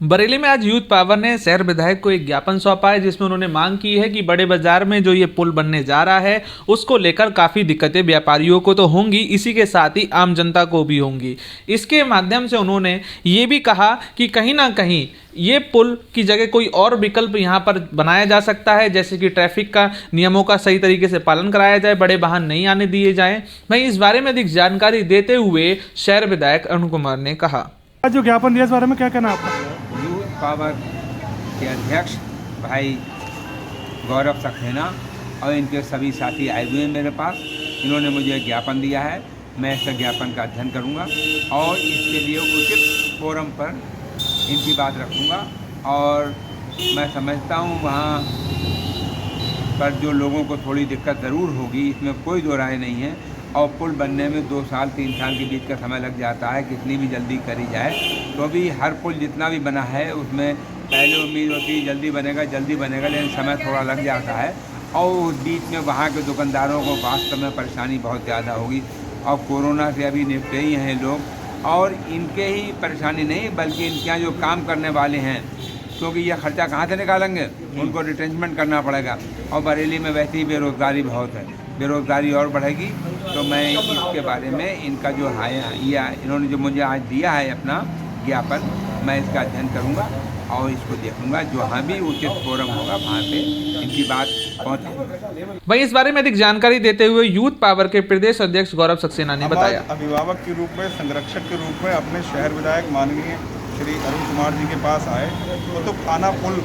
बरेली में आज youth power ने शहर विधायक को एक ज्ञापन सौंपा है, जिसमें उन्होंने मांग की है कि बड़े बाजार में जो ये पुल बनने जा रहा है उसको लेकर काफ़ी दिक्कतें व्यापारियों को तो होंगी, इसी के साथ ही आम जनता को भी होंगी। इसके माध्यम से उन्होंने ये भी कहा कि कहीं ना कहीं ये पुल की जगह कोई और विकल्प यहाँ पर बनाया जा सकता है, जैसे कि ट्रैफिक का नियमों का सही तरीके से पालन कराया जाए, बड़े वाहन नहीं आने दिए जाएं। वहीं इस बारे में अधिक जानकारी देते हुए शहर विधायक अरुण कुमार ने कहा, जो ज्ञापन दिया इस बारे में क्या कहना है आपका? यूथ पावर के अध्यक्ष भाई गौरव सक्सेना और इनके सभी साथी आए हुए हैं मेरे पास। इन्होंने मुझे ज्ञापन दिया है, मैं इस ज्ञापन का अध्ययन करूंगा और इसके लिए उचित फोरम पर इनकी बात रखूंगा। और मैं समझता हूं वहां पर जो लोगों को थोड़ी दिक्कत ज़रूर होगी, इसमें कोई दो राय नहीं है। और पुल बनने में 2 साल 3 साल के बीच का समय लग जाता है, कितनी भी जल्दी करी जाए। तो भी हर पुल जितना भी बना है उसमें पहले उम्मीद होती है जल्दी बनेगा, लेकिन समय थोड़ा लग जाता है। और उस बीच में वहाँ के दुकानदारों को वास्तव में परेशानी बहुत ज़्यादा होगी। और कोरोना से अभी निपटे ही हैं लोग, और इनके ही परेशानी नहीं बल्कि इनके यहाँ जो काम करने वाले हैं, क्योंकि यह खर्चा कहाँ से निकालेंगे, उनको रिटेंचमेंट करना पड़ेगा। और बरेली में वैसे ही बेरोज़गारी बहुत है, बेरोज़गारी और बढ़ेगी। तो मैं इसके बारे में इनका जो इन्होंने जो मुझे आज दिया है अपना ज्ञापन, मैं इसका अध्ययन करूंगा और इसको देखूंगा। जहाँ भी उचित फोरम होगा वहाँ पे इनकी बात पहुँचे। वहीं इस बारे में अधिक जानकारी देते हुए यूथ पावर के प्रदेश अध्यक्ष गौरव सक्सेना ने बताया, अभिभावक के रूप में, संरक्षक के रूप में अपने शहर विधायक माननीय श्री अरुण कुमार जी के पास आए। तो खाना पुल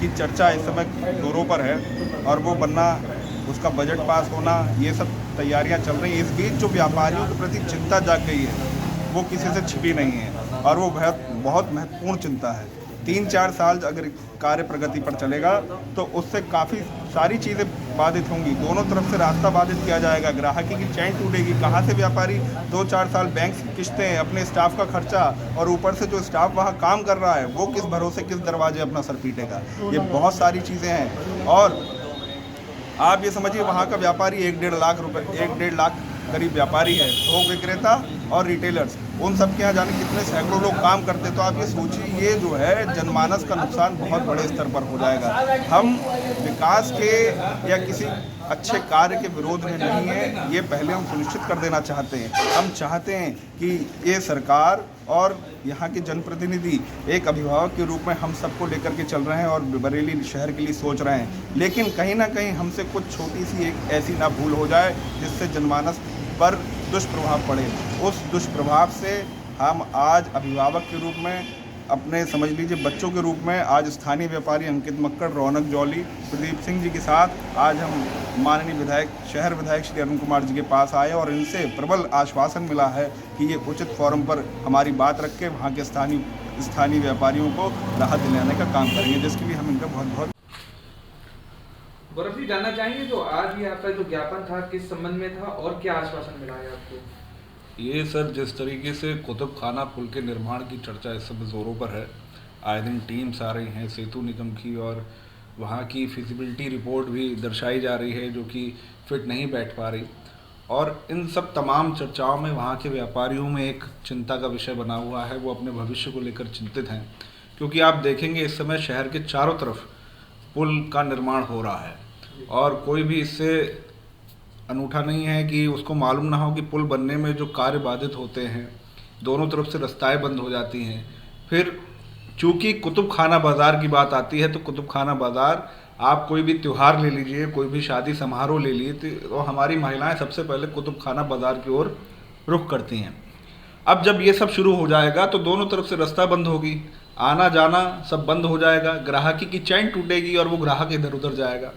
की चर्चा इस समय जोरों पर है और वो बनना, उसका बजट पास होना, ये सब तैयारियां चल रही हैं। इस बीच जो व्यापारियों के प्रति चिंता जाग गई है वो किसी से छिपी नहीं है और वो बहुत महत्वपूर्ण चिंता है। 3-4 साल अगर कार्य प्रगति पर चलेगा तो उससे काफ़ी सारी चीज़ें बाधित होंगी। दोनों तरफ से रास्ता बाधित किया जाएगा, ग्राहकी की चैन टूटेगी। कहाँ से व्यापारी 2-4 साल बैंक की किस्तें, अपने स्टाफ का खर्चा, और ऊपर से जो स्टाफ वहाँ काम कर रहा है वो किस भरोसे, किस दरवाजे अपना सर पीटेगा। ये बहुत सारी चीज़ें हैं। और आप ये समझिए वहाँ का व्यापारी 1-1.5 लाख रुपए, 1-1.5 लाख करीब व्यापारी है, थोक विक्रेता और रिटेलर्स, उन सब के यहाँ जाने कितने सैकड़ों लोग काम करते। तो आप ये सोचिए, ये जो है जनमानस का नुकसान बहुत बड़े स्तर पर हो जाएगा। हम विकास के या किसी अच्छे कार्य के विरोध में नहीं है, ये पहले हम सुनिश्चित कर देना चाहते हैं। हम चाहते हैं कि ये सरकार और यहाँ के जनप्रतिनिधि एक अभिभावक के रूप में हम सबको लेकर के चल रहे हैं और बरेली शहर के लिए सोच रहे हैं। लेकिन कहीं ना कहीं हमसे कुछ छोटी सी एक ऐसी ना भूल हो जाए जिससे जनमानस पर दुष्प्रभाव पड़े। उस दुष्प्रभाव से हम आज अभिभावक के रूप में, अपने समझ लीजिए बच्चों के रूप में, आज स्थानीय व्यापारी अंकित मक्कड़, रौनक जौली, प्रदीप सिंह जी के साथ आज हम माननीय विधायक, शहर विधायक श्री अरुण कुमार जी के पास आए और इनसे प्रबल आश्वासन मिला है कि ये उचित फोरम पर हमारी बात रख के वहाँ के स्थानीय व्यापारियों को राहत दिलाने का काम करेंगे, जिसके लिए हम इनका बहुत बहुत। गौरव जी, जानना चाहेंगे जो आज ये आपका जो ज्ञापन था किस संबंध में था और क्या आश्वासन मिला है आपको? ये सर, जिस तरीके से कुतुब खाना पुल के निर्माण की चर्चा इस समय ज़ोरों पर है, आए दिन टीम्स आ रही हैं सेतु निगम की, और वहाँ की फिजिबिलिटी रिपोर्ट भी दर्शाई जा रही है जो कि फिट नहीं बैठ पा रही। और इन सब तमाम चर्चाओं में वहाँ के व्यापारियों में एक चिंता का विषय बना हुआ है, वो अपने भविष्य को लेकर चिंतित हैं। क्योंकि आप देखेंगे इस समय शहर के चारों तरफ पुल का निर्माण हो रहा है और कोई भी इससे अनूठा नहीं है कि उसको मालूम ना हो कि पुल बनने में जो कार्य बाधित होते हैं, दोनों तरफ से रास्ताएं बंद हो जाती हैं। फिर चूँकि कुतुब खाना बाज़ार की बात आती है तो कुतुब खाना बाज़ार, आप कोई भी त्यौहार ले लीजिए, कोई भी शादी समारोह ले लीजिए, तो हमारी महिलाएं सबसे पहले कुतुब खाना बाज़ार की ओर रुख करती हैं। अब जब ये सब शुरू हो जाएगा तो दोनों तरफ से रास्ता बंद होगी, आना जाना सब बंद हो जाएगा, ग्राहकी की चैन टूटेगी और वो ग्राहक इधर उधर जाएगा।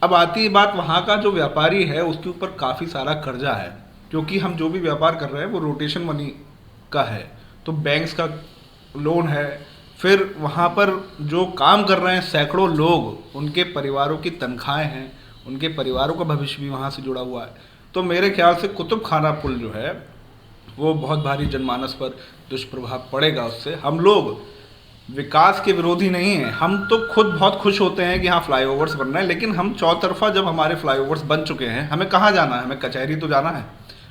अब आती है बात, वहाँ का जो व्यापारी है उसके ऊपर काफ़ी सारा कर्जा है, क्योंकि हम जो भी व्यापार कर रहे हैं वो रोटेशन मनी का है, तो बैंक्स का लोन है। फिर वहाँ पर जो काम कर रहे हैं सैकड़ों लोग, उनके परिवारों की तनख्वाहें हैं, उनके परिवारों का भविष्य भी वहाँ से जुड़ा हुआ है। तो मेरे ख्याल से कुतुब खाना पुल जो है वो बहुत भारी जनमानस पर दुष्प्रभाव पड़ेगा उससे। हम लोग विकास के विरोधी नहीं हैं, हम तो खुद बहुत खुश होते हैं कि हाँ फ्लाईओवर्स बन रहे हैं, लेकिन हम चौतरफा जब हमारे फ्लाईओवर्स बन चुके हैं, हमें कहाँ जाना है? हमें कचहरी तो जाना है,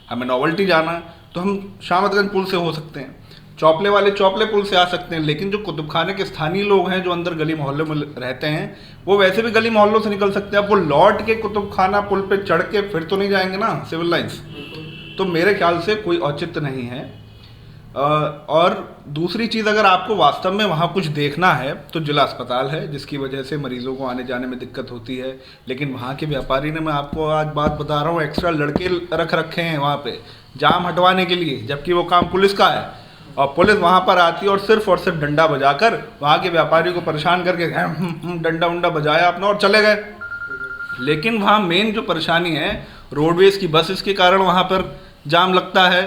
हमें नोवल्टी जाना है, तो हम शामतगंज पुल से हो सकते हैं। चौपले वाले चौपले पुल से आ सकते हैं, लेकिन जो कुतुब खाने के स्थानीय लोग हैं जो अंदर गली मोहल्लों में रहते हैं वो वैसे भी गली मोहल्लों से निकल सकते हैं। अब वो लौट के कुतुब खाना पुल पे चढ़ के फिर तो नहीं जाएंगे ना सिविल लाइन्स, तो मेरे ख्याल से कोई औचित्य नहीं है। और दूसरी चीज़, अगर आपको वास्तव में वहाँ कुछ देखना है तो जिला अस्पताल है, जिसकी वजह से मरीजों को आने जाने में दिक्कत होती है। लेकिन वहाँ के व्यापारी ने, मैं आपको आज बात बता रहा हूँ, एक्स्ट्रा लड़के रख रखे हैं वहाँ पे जाम हटवाने के लिए, जबकि वो काम पुलिस का है। और पुलिस वहाँ पर आती है और सिर्फ डंडा बजाकर वहाँ के व्यापारियों को परेशान करके डंडा उंडा बजाया अपना और चले गए। लेकिन वहाँ मेन जो परेशानी है, रोडवेज़ की बसेस के कारण वहाँ पर जाम लगता है,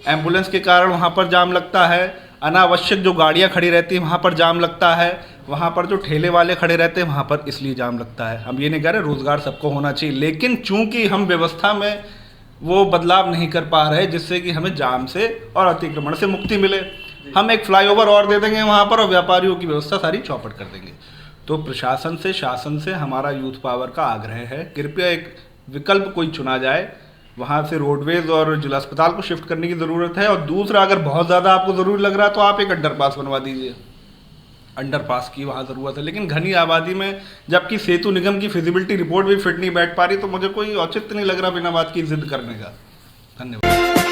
एम्बुलेंस के कारण वहाँ पर जाम लगता है, अनावश्यक जो गाड़ियाँ खड़ी रहती हैं वहाँ पर जाम लगता है, वहाँ पर जो ठेले वाले खड़े रहते हैं वहाँ पर इसलिए जाम लगता है। हम ये नहीं कह रहे रोज़गार सबको होना चाहिए, लेकिन चूंकि हम व्यवस्था में वो बदलाव नहीं कर पा रहे जिससे कि हमें जाम से और अतिक्रमण से मुक्ति मिले, हम एक फ्लाईओवर और दे देंगे वहाँ पर और व्यापारियों की व्यवस्था सारी चौपट कर देंगे। तो प्रशासन से, शासन से हमारा यूथ पावर का आग्रह है, कृपया एक विकल्प कोई चुना जाए। वहाँ से रोडवेज और जिला अस्पताल को शिफ्ट करने की ज़रूरत है। और दूसरा, अगर बहुत ज़्यादा आपको ज़रूरी लग रहा है तो आप एक अंडरपास बनवा दीजिए, अंडरपास की वहाँ ज़रूरत है। लेकिन घनी आबादी में जबकि सेतु निगम की फिजिबिलिटी रिपोर्ट भी फिट नहीं बैठ पा रही, तो मुझे कोई औचित्य नहीं लग रहा बिना बात की जिद करने का। धन्यवाद।